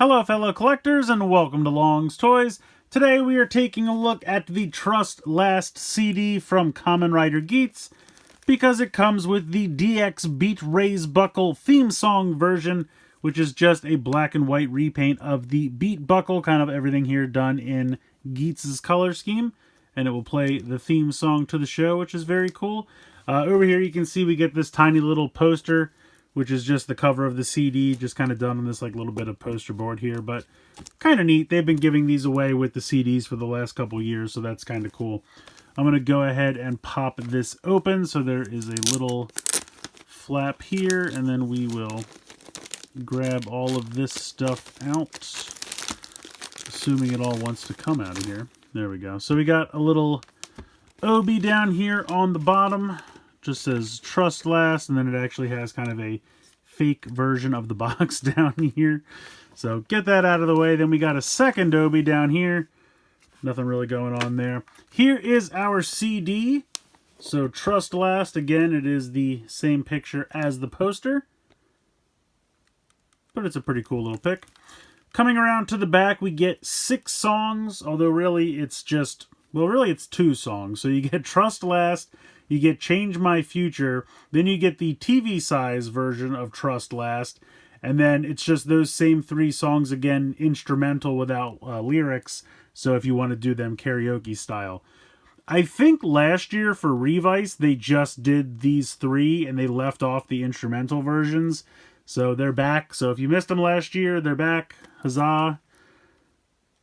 Hello fellow collectors and welcome to Long's Toys. Today we are taking a look at the Trust Last CD from Kamen Geats because it comes with the DX Beat Raise Buckle theme song version, which is just a black and white repaint of the beat buckle, kind of everything here done in Geats' color scheme, and it will play the theme song to the show, which is very cool. Over here you can see we get this tiny little poster, which is just the cover of the CD, just kind of done on this like little bit of poster board here, but kind of neat. They've been giving these away with the CDs for the last couple years, so that's kind of cool. I'm going to go ahead and pop this open. So there is a little flap here, and then we will grab all of this stuff out, assuming it all wants to come out of here. There we go. So we got a little OB down here on the bottom. Just says Trust Last, and then it actually has kind of a fake version of the box down here. So get that out of the way. Then we got a second OB down here. Nothing really going on there. Here is our CD. So Trust Last, again, it is the same picture as the poster, but it's a pretty cool little pick. Coming around to the back, we get 6 songs, although really it's just, well, really it's 2 songs. So you get Trust Last, you get Change My Future, then you get the TV size version of Trust Last, and then it's just those same 3 songs again, instrumental without lyrics, so if you want to do them karaoke style. I think last year for Revice, they just did these 3 and they left off the instrumental versions, so they're back. So if you missed them last year, they're back. Huzzah.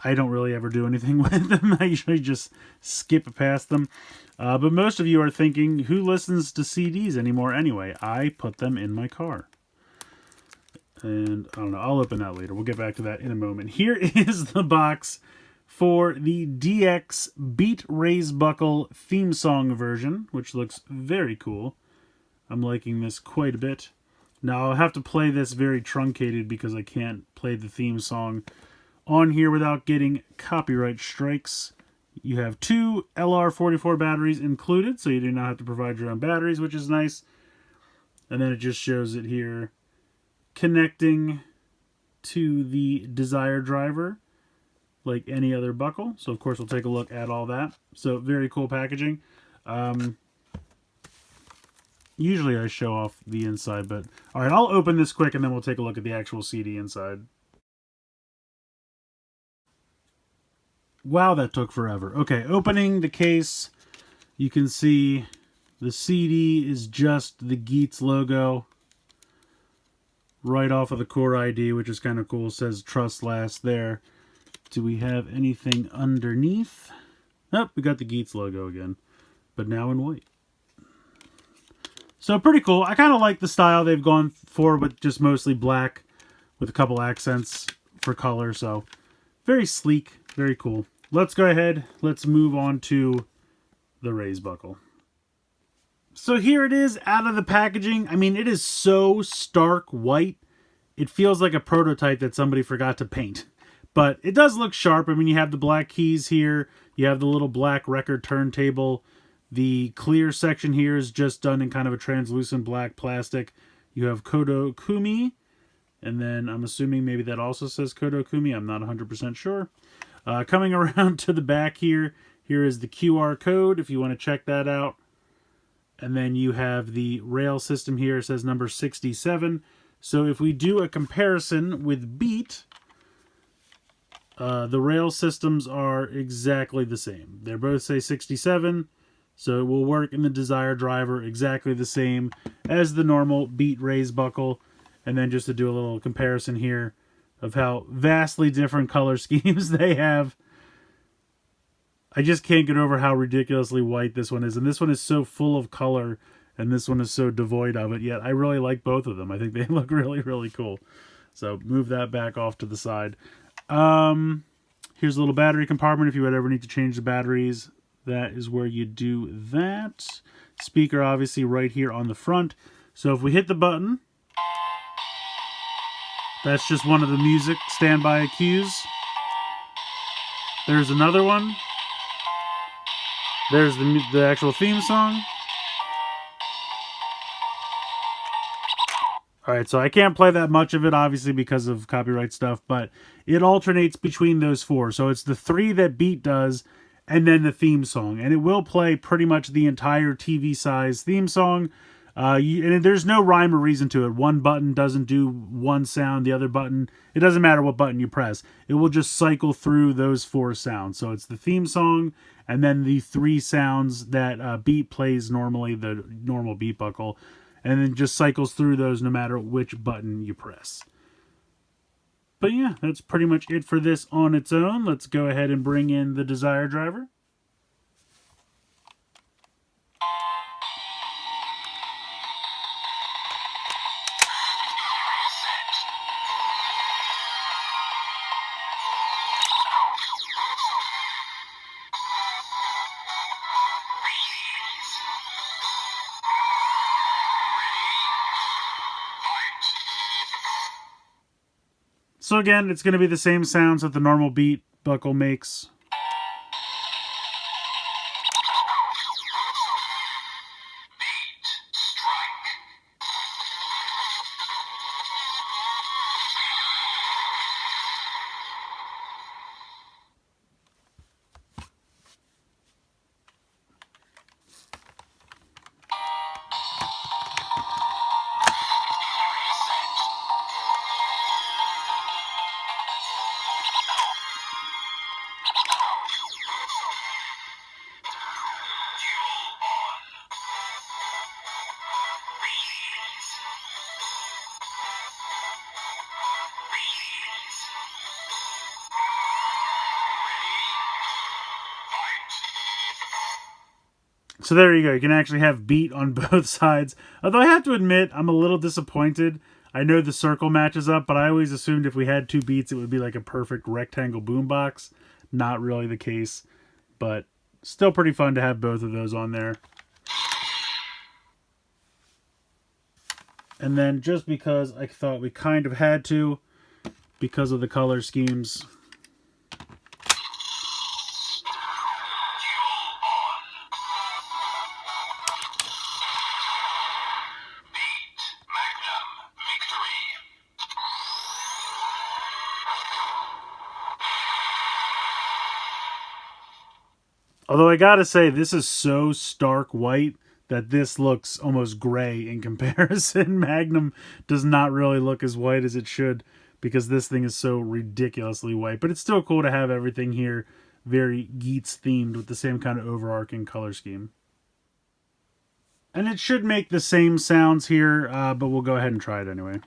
I don't really ever do anything with them. I usually just skip past them. But most of you are thinking, who listens to CDs anymore anyway? I put them in my car. And I don't know, I'll open that later. We'll get back to that in a moment. Here is the box for the DX Beat Raise Buckle theme song version, which looks very cool. I'm liking this quite a bit. Now I'll have to play this very truncated because I can't play the theme song on here without getting copyright strikes. You have 2 LR44 batteries included, so you do not have to provide your own batteries, which is nice. And then it just shows it here connecting to the Desire driver like any other buckle. So of course we'll take a look at all that. So very cool packaging. Usually I show off the inside, but all right, I'll open this quick and then we'll take a look at the actual CD inside. Wow, that took forever. Okay, opening the case, you can see the CD is just the Geats logo right off of the core ID, which is kind of cool. It says Trust Last there. Do we have anything underneath? Nope, we got the Geats logo again, but now in white. So pretty cool. I kind of like the style they've gone for with just mostly black with a couple accents for color. So very sleek, very cool. Let's go ahead. Let's move on to the raise buckle. So here it is out of the packaging. I mean, it is so stark white. It feels like a prototype that somebody forgot to paint. But it does look sharp. I mean, you have the black keys here. You have the little black record turntable. The clear section here is just done in kind of a translucent black plastic. You have Kodo Kumi. And then I'm assuming maybe that also says Kodo Kumi. I'm not 100% sure. Coming around to the back here, here is the QR code if you want to check that out. And then you have the rail system here. It says number 67. So if we do a comparison with Beat, the rail systems are exactly the same. They both say 67, so it will work in the Desire driver exactly the same as the normal Beat Raise Buckle. And then just to do a little comparison here of how vastly different color schemes they have. I just can't get over how ridiculously white this one is. And this one is so full of color, and this one is so devoid of it. Yet I really like both of them. I think they look really, really cool. So move that back off to the side. Here's a little battery compartment if you would ever need to change the batteries. That is where you do that. Speaker obviously right here on the front. So if we hit the button, that's just one of the music standby cues. There's another one. There's the actual theme song. All right, so I can't play that much of it, obviously, because of copyright stuff, but it alternates between those four. So it's the three that Beat does, and then the theme song. And it will play pretty much the entire TV size theme song. And there's no rhyme or reason to it. One button doesn't do one sound, the other button, it doesn't matter what button you press. It will just cycle through those four sounds. So it's the theme song, and then the three sounds that Beat plays normally, the normal beat buckle, and then just cycles through those no matter which button you press. But yeah, that's pretty much it for this on its own. Let's go ahead and bring in the Desire driver. So again, it's going to be the same sounds that the normal beat buckle makes. So there you go. You can actually have beat on both sides. Although I have to admit, I'm a little disappointed. I know the circle matches up, but I always assumed if we had two beats, it would be like a perfect rectangle boombox. Not really the case, but still pretty fun to have both of those on there. And then just because I thought we kind of had to, because of the color schemes, although I gotta say, this is so stark white that this looks almost gray in comparison. Magnum does not really look as white as it should because this thing is so ridiculously white. But it's still cool to have everything here very Geats themed with the same kind of overarching color scheme. And it should make the same sounds here, but we'll go ahead and try it anyway.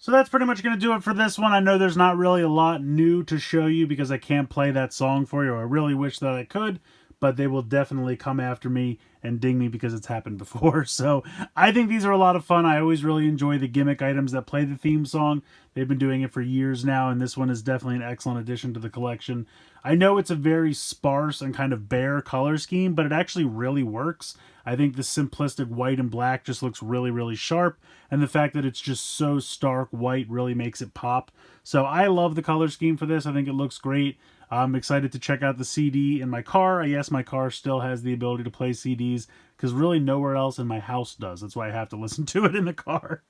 So that's pretty much going to do it for this one. I know there's not really a lot new to show you because I can't play that song for you. I really wish that I could, but they will definitely come after me and ding me because it's happened before. So I think these are a lot of fun. I always really enjoy the gimmick items that play the theme song. They've been doing it for years now, and this one is definitely an excellent addition to the collection. I know it's a very sparse and kind of bare color scheme, but it actually really works. I think the simplistic white and black just looks really, really sharp, and the fact that it's just so stark white really makes it pop. So I love the color scheme for this. I think it looks great. I'm excited to check out the CD in my car. Yes, my car still has the ability to play CDs because really nowhere else in my house does. That's why I have to listen to it in the car.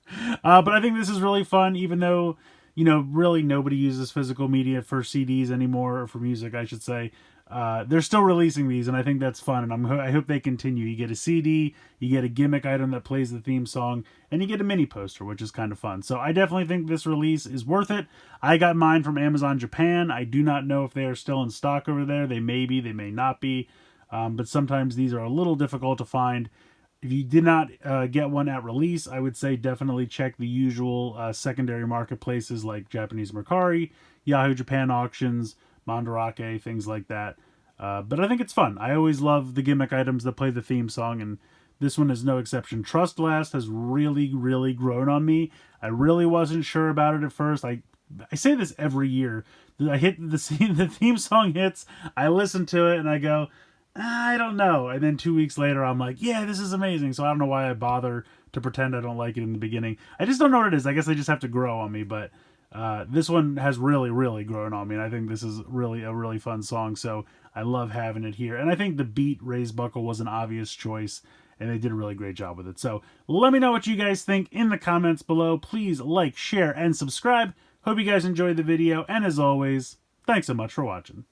But I think this is really fun, even though, you know, really nobody uses physical media for CDs anymore, or for music, I should say. They're still releasing these, and I think that's fun, and I hope they continue. You get a CD, you get a gimmick item that plays the theme song, and you get a mini poster, which is kind of fun. So I definitely think this release is worth it. I got mine from Amazon Japan. I do not know if they are still in stock over there. They may be, they may not be, but sometimes these are a little difficult to find. If you did not get one at release, I would say definitely check the usual secondary marketplaces like Japanese Mercari, Yahoo Japan Auctions, Mandarake, things like that. But I think it's fun. I always love the gimmick items that play the theme song, and this one is no exception. Trust Last has really, really grown on me. I really wasn't sure about it at first. I say this every year. I hit the scene, the theme song hits, I listen to it, and I go, I don't know. And then 2 weeks later, I'm like, yeah, this is amazing. So I don't know why I bother to pretend I don't like it in the beginning. I just don't know what it is. I guess they just have to grow on me. But this one has really, really grown on me. And I think this is really a really fun song. So I love having it here. And I think the beat, Raised Buckle, was an obvious choice. And they did a really great job with it. So let me know what you guys think in the comments below. Please like, share, and subscribe. Hope you guys enjoyed the video. And as always, thanks so much for watching.